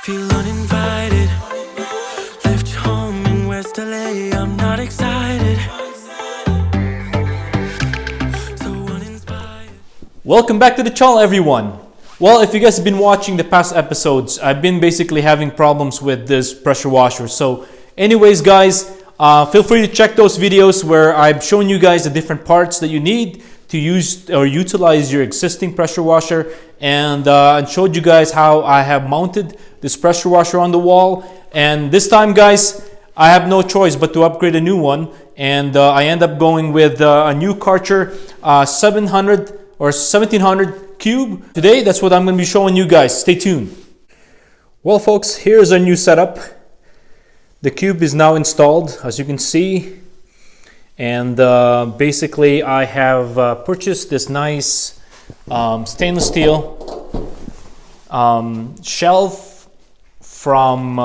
Feel uninvited. Left home in West LA. I'm not excited. So uninspired. Welcome back to the channel, everyone. Well, if you guys have been watching the past episodes, I've been basically having problems with this pressure washer. So anyways, guys, feel free to check those videos where I've shown you guys the different parts that you need to use or utilize your existing pressure washer, and showed you guys how I have mounted this pressure washer on the wall. And this time, guys, I have no choice but to upgrade a new one, and I end up going with a new Karcher 700 or 1700 Cube. Today, that's what I'm going to be showing you guys. Stay tuned. Well, folks, here's our new setup. The Cube is now installed, as you can see. And basically, I have purchased this nice stainless steel shelf from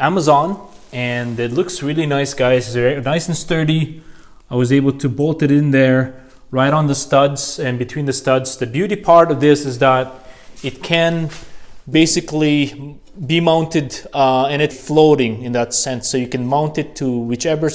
Amazon. And it looks really nice, guys. It's very nice and sturdy. I was able to bolt it in there right on the studs and between the studs. The beauty part of this is that it can basically be mounted and it's floating in that sense. So you can mount it to whichever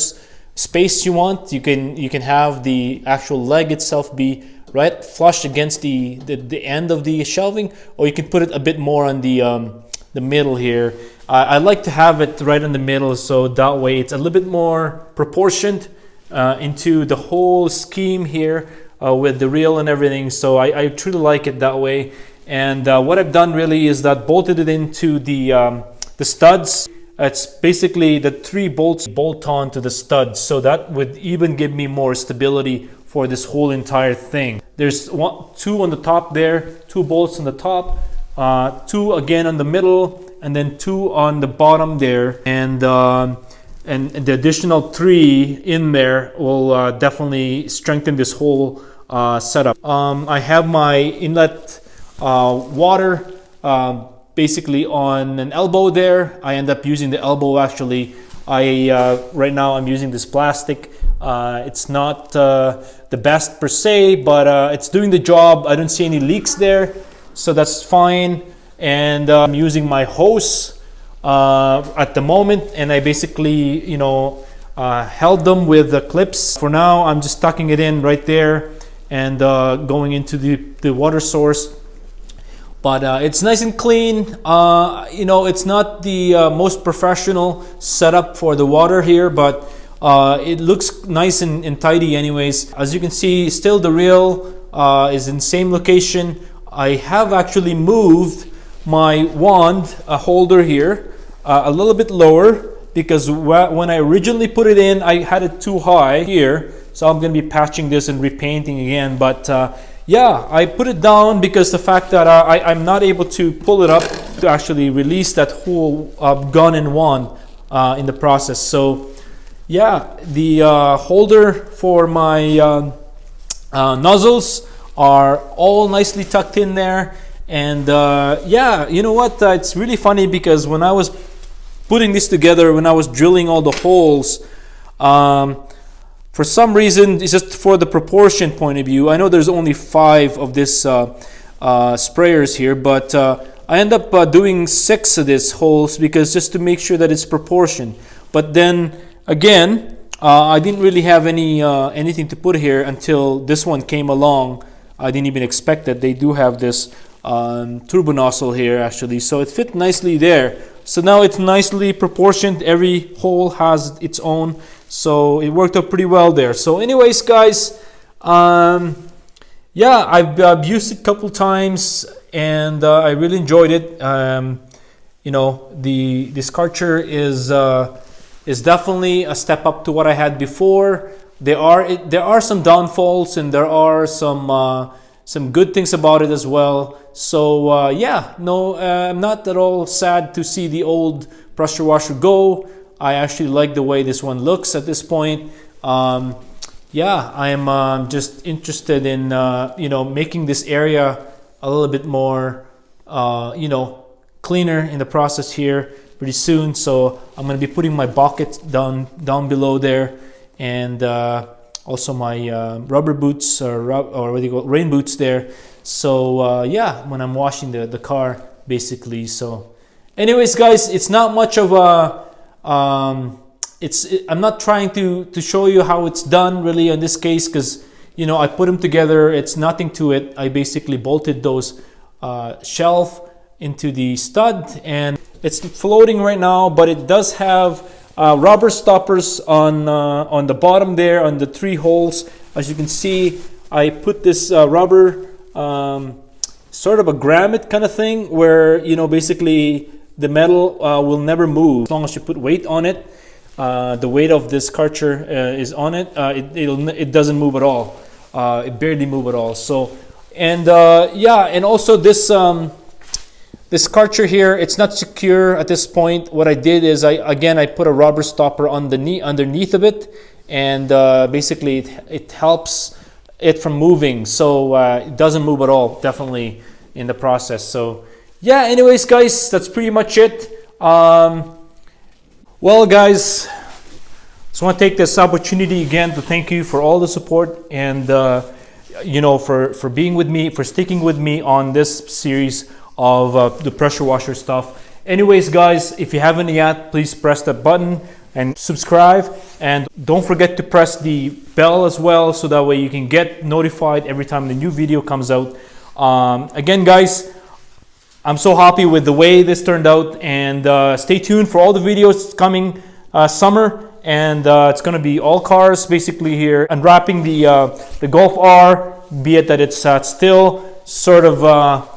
space you want. You can have the actual leg itself be right flush against the end of the shelving, or you can put it a bit more on the middle here. I like to have it right in the middle, so that way it's a little bit more proportioned into the whole scheme here with the reel and everything. So I truly like it that way. And what I've done really is that bolted it into the studs. It's basically the 3 bolts bolt on to the studs, so that would even give me more stability for this whole entire thing. There's 2 on the top there, 2 bolts on the top, 2 again on the middle, and then 2 on the bottom there, and the additional 3 in there will definitely strengthen this whole setup. I have my inlet water basically on an elbow there. I end up using the elbow actually. Right now I'm using this plastic. It's not the best per se, but it's doing the job. I don't see any leaks there, so that's fine. And I'm using my hose at the moment, and I basically, held them with the clips. For now, I'm just tucking it in right there and going into the water source. But it's nice and clean. It's not the most professional setup for the water here, but it looks nice and tidy anyways. As you can see, still the reel is in the same location. I have actually moved my wand holder here a little bit lower, because when I originally put it in, I had it too high here. So I'm going to be patching this and repainting again. But yeah, I put it down because the fact that I'm not able to pull it up to actually release that whole gun and wand in the process. So yeah, the holder for my nozzles are all nicely tucked in there. And yeah, you know what? It's really funny because when I was putting this together, when I was drilling all the holes, for some reason, it's just for the proportion point of view. I know there's only 5 of this sprayers here, but I end up doing 6 of these holes because just to make sure that it's proportioned. But then again, I didn't really have anything to put here until this one came along. I didn't even expect that they do have this turbo nozzle here actually, so it fit nicely there. So now it's nicely proportioned. Every hole has its own, so it worked out pretty well there. So anyways, guys, yeah, I've used it a couple times and I really enjoyed it. This Karcher is definitely a step up to what I had before. There are some downfalls and there are some good things about it as well. So yeah, no, I'm not at all sad to see the old pressure washer go. I actually like the way this one looks at this point. Yeah, I'm just interested in making this area a little bit more cleaner in the process here pretty soon. So I'm going to be putting my bucket down below there, and also my rubber boots or what do you call it, rain boots there. So yeah, when I'm washing the car basically. So Anyways, guys, it's not much of a I'm not trying to show you how it's done really in this case, because you know I put them together. It's nothing to it. I basically bolted those shelf into the stud, and it's floating right now, but it does have rubber stoppers on the bottom there on the 3 holes. As you can see, I put this rubber sort of a grommet kind of thing where, you know, basically the metal will never move as long as you put weight on it. The weight of this Karcher is on it. It doesn't move at all. It barely move at all. So, and yeah, and also this this Karcher here, it's not secure at this point. What I did is I put a rubber stopper on the knee underneath of it, and basically it helps it from moving, so it doesn't move at all, definitely, in the process. So yeah, anyways, guys, that's pretty much it. Well, guys, just want to take this opportunity again to thank you for all the support, and you know, for being with me, for sticking with me on this series of the pressure washer stuff. Anyways, guys, if you haven't yet, please press that button and subscribe, and don't forget to press the bell as well, so that way you can get notified every time the new video comes out. Again, guys, I'm so happy with the way this turned out, and stay tuned for all the videos coming summer, and it's going to be all cars basically here, unwrapping the Golf R, be it that it's still sort of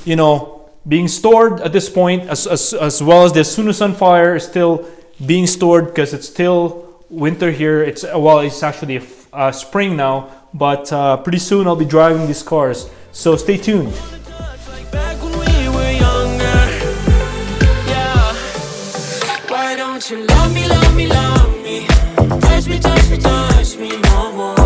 you know, being stored at this point, as well as the Sunu Sunfire is still being stored because it's still winter here. It's actually a spring now, but pretty soon I'll be driving these cars, so stay tuned. Back when we were younger, yeah. Why don't you love me, love me, love me? Touch me, touch me, touch me no more.